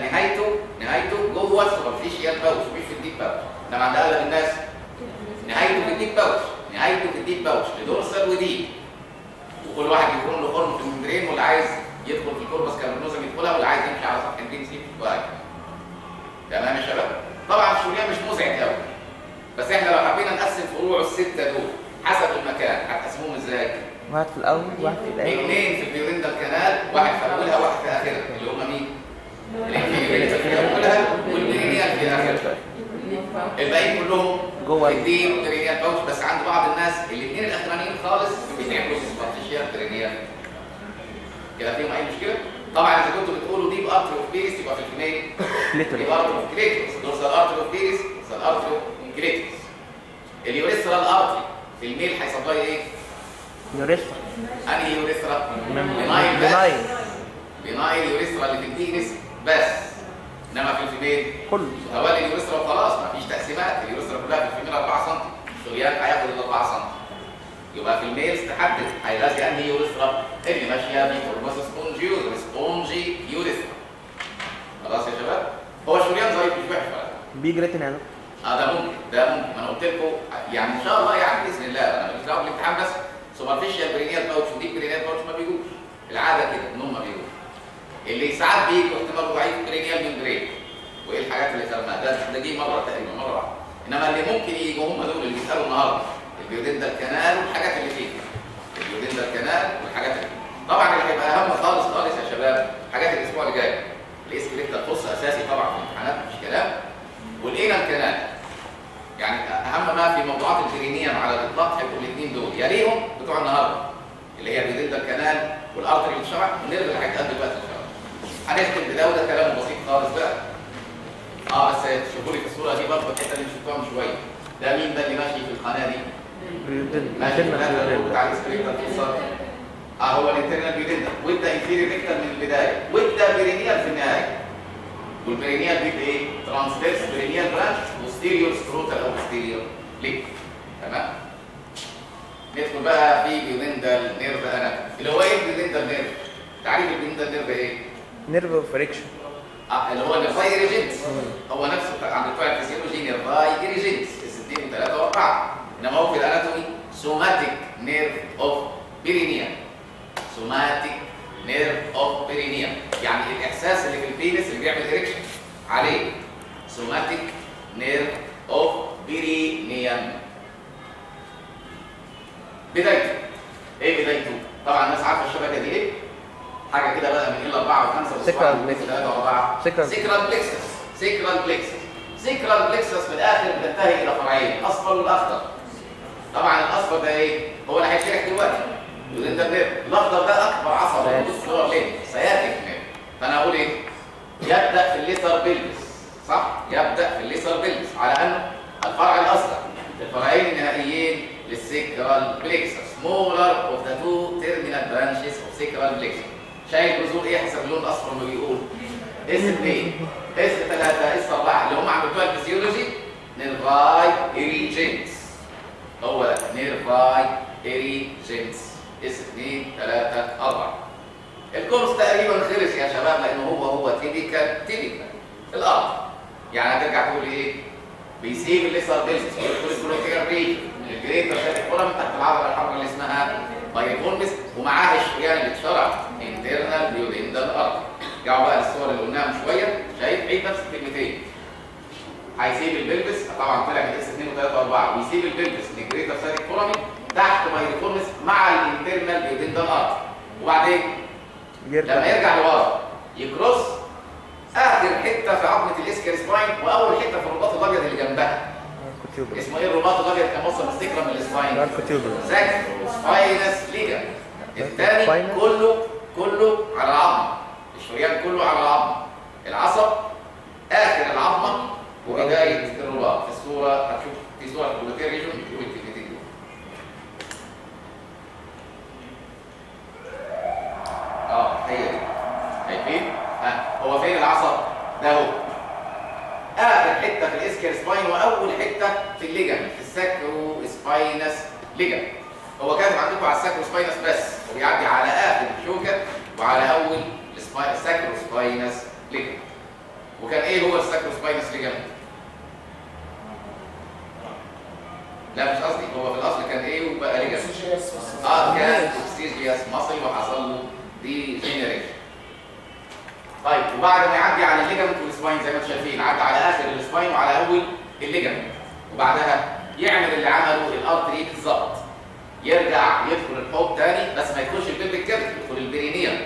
نهايته جوه السوبرفيشال باوتش مش في الديب باوتش. انما عند اغلب الناس نهايته في الديب باوتش لدورسال وديب، وكل واحد يكون له خرم في الممبرين، واللي عايز يدخل في الكوربس كابرنوزم يدخلها، واللي عايز يمشي على سطح البين سليب وهكذا. تمام يا شباب؟ طبعا الشريان مش مزعج قوي، بس احنا لو حبينا نقسم فروع السته دول حسب المكان هتقسموهم ازاي؟ واحد في الاول وواحد في الاخر. اثنين في البيوريندال كانال، واحد في اولها وواحد في اخرها، اللي هم مين؟ الانفيريوريتال في اولها والبيرينيال في اخرها. الباقيين كلهم جوه في الديب بيرينيال باوتش، بس عند بعض الناس الاثنين الاخرانيين خالص بيتعملوا في سوبرفيشال بيرينيال. كده فيهم اي مشكله؟ طبعا اذا كنتوا بتقولوا ديب ارتري اوف بيريس يبقى في الفيميل ديب ارتري اوف كليتوس، دورسال ارتري اوف بيريس، دورسال ارتري اوف كليتوس. اليوريثرال ارتري في الميل هيسبلاي ايه؟ يوريثرا. انهي يوريثرا؟ بنايل يوريثرا اللي في البينس بس، انما في الفيميل كله هوالي اليوريثرا وخلاص، مفيش تقسيمات. اليوريثرا كلها في الفيميل 4 سم، الشريان هياخد ال 4 سم. يبقى في الميل تحدد هيلاقي انهي يوريثرا اللي ماشيه بكوربس سبونجي يوريثرا. خلاص يا شباب؟ هو الشريان ظريف مش وحش ولا بيج ريتن يعني. ده ممكن ما انا قلت لكم يعني ان شاء الله يعني باذن الله، انا مش دعوه بالامتحان بس. سوبرفيشال برينيال باوتش وديب برينيال باوتش ما بيجوش، العاده كده انهم ما بيجوش. اللي ساعات بيجوا احتمال ضعيف برينيال ممبرين، وايه الحاجات اللي خدناها ده جه مره تقريبا مره واحده. انما اللي ممكن يجوا هم دول اللي بيسالوا النهارده، البيودندال كانال والحاجات اللي فيه. البيودندال كانال والحاجات اللي فيه. طبعا اللي هيبقى اهم خالص يا شباب حاجات الاسبوع اللي جاي. الاسكليتال فوس اساسي طبعا في الامتحانات مفيش كلام. والانال كانال يعني اهم ما في موضوعات البرينيال على الاطلاق هيبقوا الاثنين دول، يليهم بتوع النهارده اللي هي البيودندال كانال والارتري اللي شرح، والنيرف اللي هيتقال دلوقتي ان شاء الله. هنختم بده وده كلام بسيط خالص بقى. بس شوفوا لي في الصوره دي برضه الحته اللي شفتوها من شويه. ده مين ده اللي ماشي في القناه دي؟ ماشي في القناه بتاع الاسكليتال فوسات. هو الانترنال بيودندال، وده انفيريور ريكتال من البدايه، وده بيرينيال في النهايه. والبرينيال بيبقى ايه؟ ترانسفيرس برينيال برانش وستيريو سكروتال او ستيريو ليك. تمام؟ ندخل بقى في بيودندال نيرف اناتومي اللي هو ايه البيودندال نيرف؟ تعريف البيودندال نيرف ايه؟ نيرف اوف فريكشن. اللي هو نيرفاي ايريجنتس، هو نفسه عند بتوع الفيزيولوجي نيرفاي ايريجنتس اس2 و3 و4، انما هو في الاناتومي سوماتيك نيرف اوف بيرينيال. سوماتيك نيرف اوف بيرينيال يعني الاحساس اللي في البينس اللي بيعمل اريكشن عليه سوماتيك نيرف اوف بيرينيال. بدايته ايه؟ بدايته طبعا الناس عارفه الشبكه دي ايه؟ حاجه كده بقى من ال 4 و5 و6 و3 و4. سيكرال بلكسس. سيكرال بلكسس في الاخر بتنتهي الى فرعين، الاصفر والاخضر. طبعا الاصفر ده ايه؟ هو اللي هيشرح دلوقتي البيودندال نيرف. الاخضر ده اكبر عصب موجود في الصور ليه؟ سياتيك نيرف. فانا اقول ايه؟ يبدا في الليسر بيلفس، صح؟ يبدا في الليسر بيلفس على انه الفرع الاصغر في الفرعين النهائيين للسيكرال بلكسس. سمولر اوف ذا تو تيرمينال برانشز اوف سيكرال بلكسس. شايف جذور ايه حسب اللون الاصفر ما بيقول؟ اس2 اس3 اس4 اللي هم عند بتوع الفيزيولوجي نيرفاي ايريجنتس. هو ده نيرفاي ايريجنتس اس2 3 4. الكورس تقريبا خلص يا شباب لانه هو تيبيكال الارض. يعني هترجع تقول ايه؟ بيسيب الليسر بيلفس ويدخل الجلوتيال ريجن من الجريتر شاتيك فورم تحت العضله الحمراء اللي اسمها بايفورمس، ومعاها الشريان اللي اتشرح انترنال بيودندال ارتري. رجعوا بقى للصور اللي قلناها من شويه، شايف عيد نفس الكلمتين. هيسيب البلفس طبعا طلع من اس 2 و3 و4 ويسيب البلفس من الجريتر شاتيك فورم تحت بايفورمس مع الانترنال بيودندال ارتري، وبعدين لما يرجع لورا يكروس اخر حته في عظمه الاسكال سباين واول حته في الرباط الابيض اللي جنبها. اسمه ايه الرباط الابيض كان موصل بالسكرم من السباين؟ سباينس ليجا. الثاني كله على العظمه، الشريان كله على العظمه، العصب اخر العظمه وبدايه الرباط. في الصوره هتشوف في صوره الجلوتيال ريجون بتقول الكلمتين دول. هي دي شايفين؟ هو فين العصب؟ ده هو اخر حته في الاسكال سباين واول حته في الليجن في الساكرو سباينس ليجن. هو كاتب عندكم على الساكرو سباينس بس، وبيعدي على اخر الشوكه وعلى اول الساكروسباينس ليجمنت. وكان ايه هو الساكروسباينس ليجمنت؟ لا مش قصدي، هو في الاصل كان ايه وبقى ليجمنت؟ كان اوكسيجياس ماسل وحصل له دي جينيريشن. طيب وبعد ما يعدي على الليجمنت والسباين زي ما انتم شايفين، عدى على اخر السباين وعلى اول الليجمنت، وبعدها يعمل اللي عمله الارتري بالظبط، يرجع يدخل الحوض تاني بس ما يدخلش البلفيك كيرف، يدخل البرينيوم.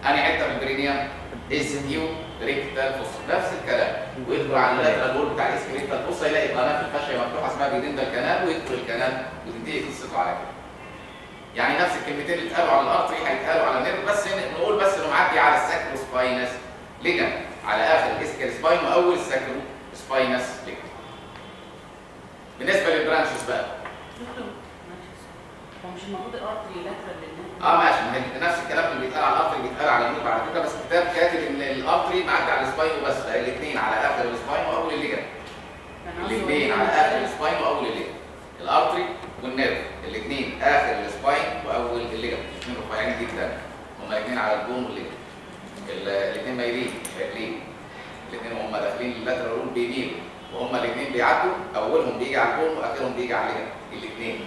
انهي حته من البرينيوم؟ اسكيو ريكتال فوسا، نفس الكلام، ويدخل على اللاترال وول بتاع الاسكيو ريكتال فوسا، يلاقي قناه في الفاشيه مفتوحه اسمها بيدندال كانال، ويدخل الكانال وتنتهي قصته على كده. يعني نفس الكلمتين اللي اتقالوا على الارتري هيتقالوا على النيرف، بس نقول بس انه معدي على الساكروسباينس ليجمنت على اخر الاسكيال سباين واول الساكروسباينس ليجمنت. بالنسبه للبرانشز بقى، هو مش المفروض الارتري لاترال للنيرف؟ ماشي، ما هي نفس الكلام اللي بيتقال على الارتري بيتقال على النيرف على فكره، بس الكتاب كاتب ان الارتري معدي على السباين وبس، الاثنين على اخر السباين واول الليجمنت. الاثنين على اخر السباين واول الليجمنت. الارتري والنيرف الاثنين اخر السباين واول الليجمنت، الاثنين رفيعين جدا، هما الاثنين على البون والليجمنت. الاثنين مايلين شايفين، الاثنين وهم داخلين اللاترال رول بيميلوا، وهما الاثنين بيعدوا، اولهم بيجي على البون واخرهم بيجي على الليجمنت، الاثنين.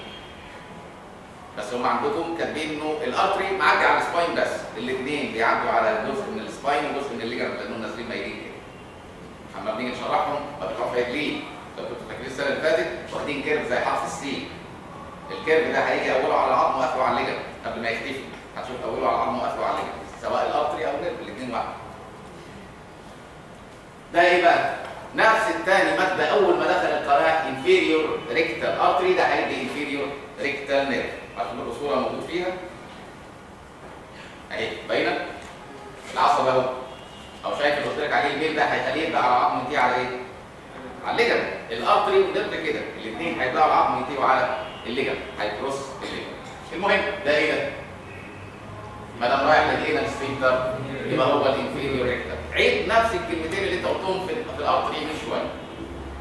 بس هم عندكم كاتبين انه الارتري معدي على السباين بس، الاثنين بيعدوا على جزء من السباين وجزء من الليجمنت لانهم نازلين مايلين كده. اما بنيجي نشرحهم ما بيطلعوش مايلين، لو كنتوا فاكرين السنه اللي فاتت واخدين كيرف زي حرف السي. الكيرف ده هيجي اوله على العظم واخره على الليجمنت قبل ما يختفي، هتشوف اوله على العظم واخره على الليجمنت، سواء الارتري او النيرف الاثنين واحد. ده ايه بقى؟ نفس الثاني ماده اول ما دخل القناه انفيريور ريكتال ارتري، ده هيدي انفيريور ريكتال نيرف. عشان الصوره موجود فيها اهي باينه العصب اهو، او شايف اللي قلت لك عليه الميل ده هيخليه يبدا على العظم ينتهي على ايه؟ على الليجمنت. الارتري والنيرف كده الاثنين هيبداوا على العظم ينتهوا على الليجمنت، هيكروس الليجمنت. المهم ده ايه ده؟ ما دام رايح للانال سفنكتر يبقى هو الانفيريور ريكتال. عيد نفس الكلمتين اللي انت قلتهم في الارتري من شويه.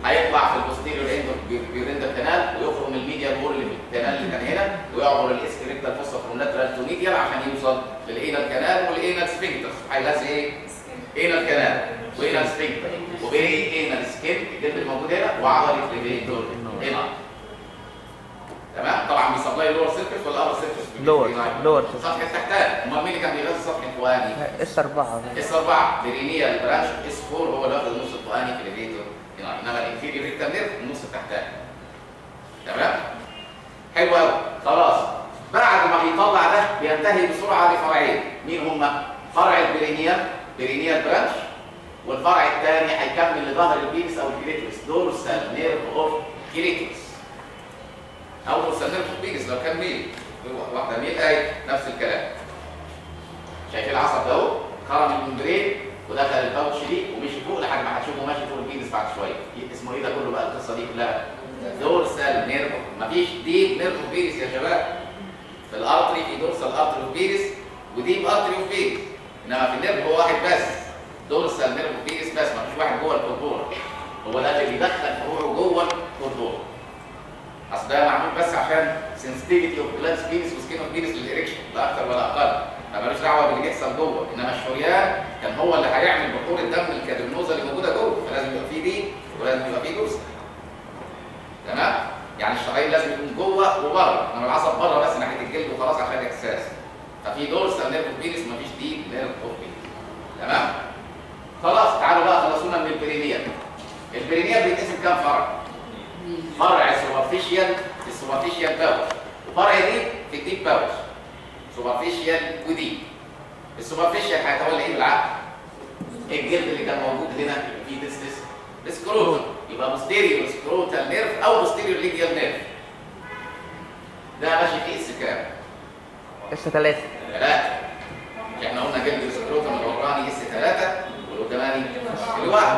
هيطلع في البوستيريور اند بيوريندال كانال ويخرج من الميديال وول اللي في الكانال اللي كان هنا، ويعبر الاسكيو ريكتال فوسا فروم لاترال تو ميديال عشان يوصل للانال كانال والانال سفنكتر. هيغذي ايه؟ انال كانال وانال سفنكتر وبين انال سكين الجلد الموجود هنا وعضله ليفيتور هنا. تمام؟ طبعا بيسبلاي اللور سيرفيس ولا ابر سيرفيس؟ لور السطح التحتاني. امال مين اللي كان بيغذي السطح الفوقاني؟ اس 4 اس 4 برينيال برانش، اس 4 هو اللي واخد النص الفوقاني في الليفيتور، انما الانفيريور ريكتال نيرف النص التحتاني. تمام؟ حلو قوي. خلاص بعد ما بيطلع ده بينتهي بسرعه لفرعين، مين هما؟ فرع برينيال برانش، والفرع الثاني هيكمل لظهر البيبس او الكليتوس، دورسال نيرف اوف كليتوس او دورسال نيرف اوف بيبس لو كان ميل، واحده ميل اهي نفس الكلام. شايفين العصب ده اهو خرم الممبرين ودخل الباوتش دي ومشي فوق لحد ما هتشوفه ماشي فوق البيبس بعد شويه. اسمه ايه ده كله بقى القصه دي كلها؟ دورسال نيرف. مفيش ديب نيرف اوف بيبس يا شباب. في الارتري في دورسال ارتري اوف بيبس وديب ارتري اوف بيبس، انما في النيرف هو واحد بس، دورسال نيرف اوف بيبس بس، مفيش واحد جوه الكورتورا. هو ده اللي بيدخل فروعه جوه الكورتورا. اصل ده معمول بس عشان سنسيتيفيتي اوف جلاندز بينس وسكين اوف بينس للإريكشن، لا اكتر ولا اقل. مالوش دعوه باللي بيحصل جوه، انما الشريان كان هو اللي هيعمل بحور الدم الكادرنوزا اللي موجوده جوه، فلازم يبقى فيه دي ولازم يبقى فيه دورسال. تمام؟ يعني الشرايين لازم يكون جوه وبره، انما العصب بره بس ناحيه الجلد وخلاص عشان الاحساس. ففي دورسال نيرف اوف بينس، مفيش دي نيرف اوف بينس. تمام؟ خلاص تعالوا بقى خلصونا من البرينيال. البرينيال بيتقسم كام فرع؟ فرع السوبرفيشيال في السوبرفيشيال باوتش، وفرع دي في الديب باوتش. سوبرفيشيال وديب. السوبرفيشيال هيتولى ايه بالعقل؟ الجلد اللي كان موجود هنا فيه ديستس سكروتال، يبقى بوستيريور سكروتال نيرف او بوستيريور ليجيال نيرف. ده ماشي فيه اس كام؟ اس 3. احنا قلنا جلد السكروتال الوراني اس 3 والقداماني الواحد.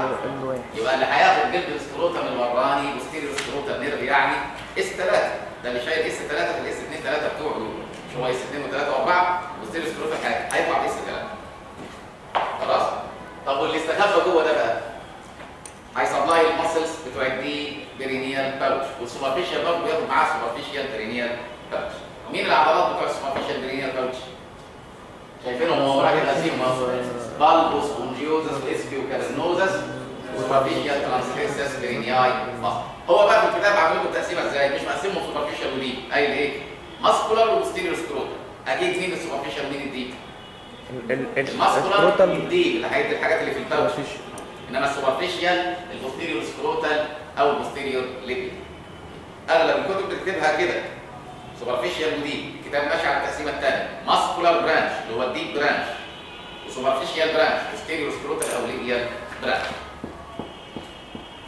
يبقى اللي هياخد جلد السكروتال الوراني بوستيريور سكروتال نيرف يعني اس 3. ده اللي شايل اس 3 في الاس 2 3 بتوعه دول، مش هو اس 2 و3 و4 بوستيريور سكروتال هيطلع باس 3. خلاص؟ طب واللي استخبى جوه ده بقى هيسبلاي المسلز بتوع الدي برينيال باوتش، والسوبرفيشال برضه بياخد معاه سوبرفيشال برينيال باوتش. مين العضلات بتوع السوبرفيشال برينيال باوتش؟ تقسيم مصر بالبوس سبونجيوزس اسكيو كارنوزس وسوبرفيشال ترانسفيرسس برينياي مصر. هو بقى في الكتاب عامل لكم التقسيمه ازاي؟ مش مقسمهم سوبرفيشال وديب، قايل ايه؟ ماسكولار وبوستيريور سكروتال. اكيد مين السوبرفيشال ومين الديب؟ الماسكولار الديب اللي هيدي الحاجات اللي في الباوتش، انما السوبرفيشال البوستيريور سكروتال او البوستيريور ليبي. اغلب الكتب بتكتبها كده سوبرفيشال وديب. الكتاب ماشي على التقسيمه الثانيه، ماسكولار برانش اللي هو الديب برانش، وسوبرفيشال برانش بوستيريور سكروتال او ليبيال برانش.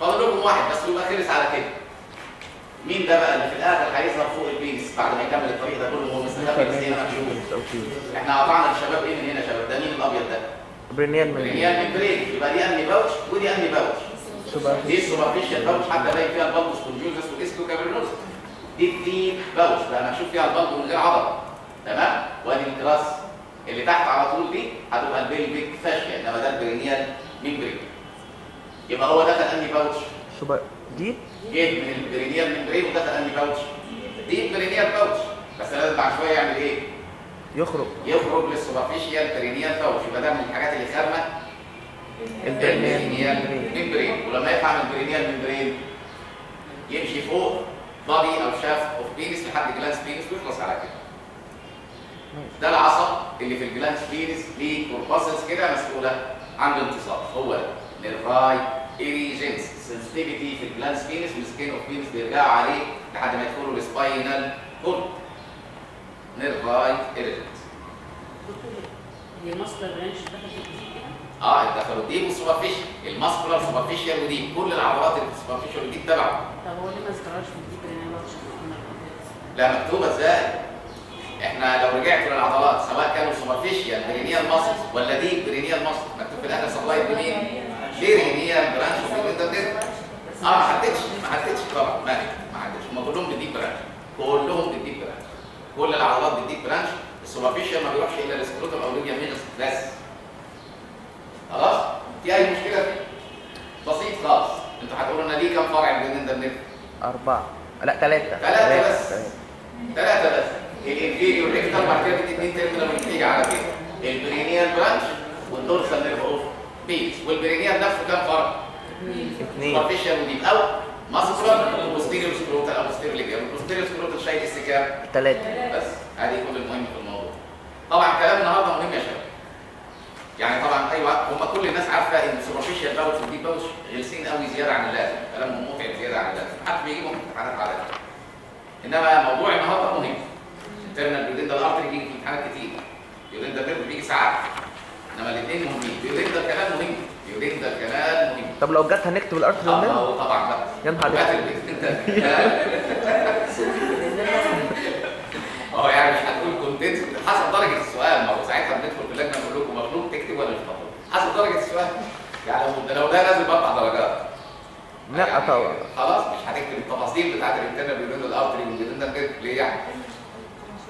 فاضل لكم واحد بس يبقى خلص على كده. مين ده بقى اللي في الاخر هيظهر فوق البيس بعد ما يكمل الطريق ده كله وهو مستخبي بس هنا مكشوف؟ احنا قطعنا الشباب ايه من هنا يا شباب؟ ده مين الابيض ده؟ برينيال برينيال ممبرين. يبقى دي انهي باوتش ودي انهي باوتش؟ دي السوبرفيشال باوتش حتى باين فيها البلبوس كونجوزس والاسكيو كابرنوزس. دي الديب باوتش بقى مكشوف فيها البلبو من غير عضله. تمام؟ وادي الكلاس اللي تحت على طول دي هتبقى البيلفيك فاشيا، انما ده البرينيال ممبرين. يبقى هو دخل انهي باوتش؟ ديب جه من البرينيال ممبرين ودخل انهي باوتش؟ ديب برينيال باوتش. بس لازم بعد شويه يعمل ايه؟ يخرج للسوبرفيشال برينيال باوتش. يبقى ده من الحاجات اللي خارمه البرينيال ممبرين. ولما يطلع من البرينيال ممبرين يمشي فوق بادي او شافت اوف بينس لحد جلانس بينس ويخلص على كده. ده العصب اللي في الجلانس بينس ليه كورباسلز كده مسؤوله عن الامتصاص. هو ده نيرفاي ايريجنس سنسيتيفيتي في الجلانس بينس والسكين اوف بينس بيرجعوا عليه لحد ما يدخلوا السباينال كورد. نيرفاي ايريجنس. هي ماسكولار برانش دخلت في الديب كده؟ دخلوا الديب والسوبرفيشال، الماسكولار سوبرفيشال وديب، كل العضلات اللي في السوبرفيشال وديب تبعه. طب هو ليه ما ذكرهاش في الديب برينيال؟ لا مكتوبه ازاي؟ احنا لو رجعت للعضلات سواء كانوا سوبرفيشال برينيال ماسل ولا ديب برينيال ماسل مكتوب في الاخر سبلايد بمين؟ برينيال برانش اوف الانترنت. ما حددش طبعا، ما حددش. هم كلهم بالديب برانش، كلهم بالديب برانش، كل العضلات بالديب برانش. السوبرفيشال ما بيروحش الا السكروتال او ليبيا ميجس بس. خلاص؟ في اي مشكله فيه؟ بسيط خالص. انتوا هتقولوا لنا ليه كام فرع الانترنت؟ 4 لا 3 بس. 3 بس. الانفيريور ريكتال بعد كده بدي 2 ترمينال بتيجي على كده. البرينيال برانش والدورسال نيرف اوف بيس. والبرينيال نفسه كام فرع؟ 2. سوبرفيشال وديب او ماسكولار وبوستيريور سكروتال او بوستيريور ليبيا. والبوستيريور سكروتال شايل اس كام؟ 3 بس. ادي كل المهم في الموضوع. طبعا كلام النهارده مهم يا شباب. يعني طبعا ايوه هم كل الناس عارفه ان السوبرفيشال باوتش والديب باوتش غلسين قوي زياده عن اللازم، كلامهم متعب زياده عن اللازم، حتى بيجيبهم امتحانات على ده. انما موضوع النهارده مهم. الانترنال بيودنتال ارتري بيجي في امتحانات كتير، بيودنتال نيرف بيجي ساعات، انما الاثنين مهمين. بيودنتال كمان مهم، بيودنتال كمان مهم. طب لو جت هنكتب الارتري والنيرف؟ طبعا بقى يا نهار اه يعني مش هتقول كونتنت حسب درجه السؤال. ما هو ساعتها بندخل في اللجنه نقول لكم مطلوب تكتب ولا مش مطلوب حسب درجه السؤال. يعني لو ده نازل ب4 درجات لا يعني طبعا خلاص مش هتكتب التفاصيل بتاعت الانترنال بيودنتال ارتري والبيودنتال نيرف ليه يعني؟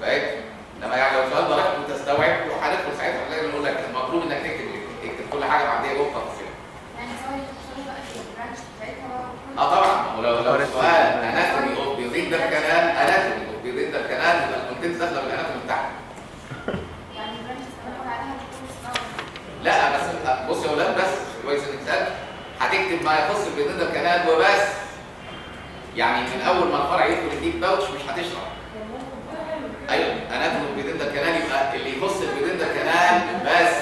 فاهم؟ انما يعني لو سؤال درجته تستوعب وهندخل ساعتها هنلاقي نقول لك المطلوب انك تكتب كل حاجه بعديها جوه التفاصيل. يعني سواء يخشوا بقى في البرانش بتاعتها طبعا ولو السؤال اناتومي اوف بيودنتال كانال اناتومي اوف بيودنتال كانال يبقى الكونتنت داخله بالاناتومي بتاعها. يعني البرانش بنقول عليها بتكون اسمها لا بس بص يا ولاد بس كويس انك سالت. هتكتب ما يخص البيودنتال كانال وبس. يعني من اول ما الفرع يدخل الديب باوتش مش هتشرح. ايوه اناتومي البيودنتال كانال يبقى اللي يخص البيودنتال كانال بس.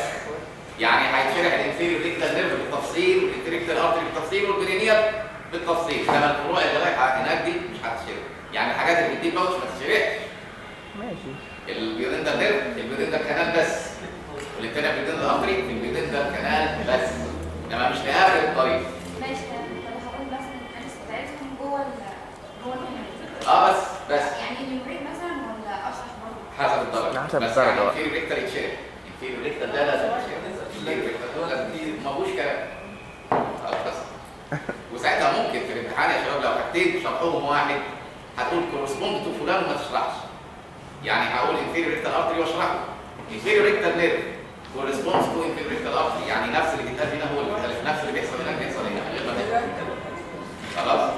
يعني هيتشرح الانفيريور ريكتال نيرف بالتفصيل والانتريكتال ارتري بالتفصيل والبرينيال بالتفصيل. انما الفروع اللي رايحه هناك دي مش هتتشرح. يعني الحاجات اللي بتديك باوتش ما تتشرحش. ماشي. البيودنتال نيرف البيودنتال كانال بس. والانتريكتال بيودنتال ارتري في البيودنتال كانال بس. انما مش لاخر الطريق. ماشي. طب هقول مثلا البرانش بتاعتهم جوه بس يعني اليوريك مثلا ولا اشرح برضه؟ حسب الدرجه. حسب بس الدرجه. يعني الانفيريور ريكتال يتشرح. الانفيريور ريكتال ده لازم يتشرح. الانفيريور ريكتال دول لازم ما فيهوش كلام. خلاص. وساعتها ممكن في الامتحان يا شباب لو حاجتين شرحهم واحد هتقول كورسبوند تو فلان وما تشرحش. يعني هقول انفيريور ريكتال ارتري واشرحه. انفيريور ريكتال نيرف كورسبوند تو انفيريور ريكتال ارتري، يعني نفس اللي بيتقال هنا هو اللي بيتقال، نفس اللي بيحصل هنا بيحصل هنا. خلاص؟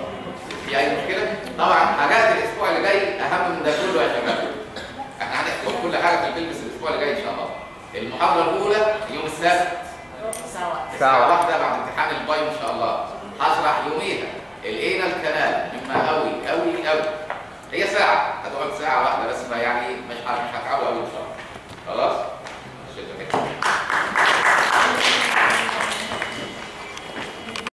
في اي مشكله؟ طبعا حاجات الاسبوع اللي جاي اهم من ده كله يا شباب. احنا هنحكي كل حاجه في البلبس الاسبوع اللي جاي ان شاء الله. المحاضره الاولى يوم السبت ساعة واحده بعد امتحان الباي ان شاء الله. هشرح يوميها الانال كانال مما قوي قوي قوي. هي ساعه، هتقعد ساعه واحده بس، فيعني مش هتعبوا قوي ان شاء الله. خلاص؟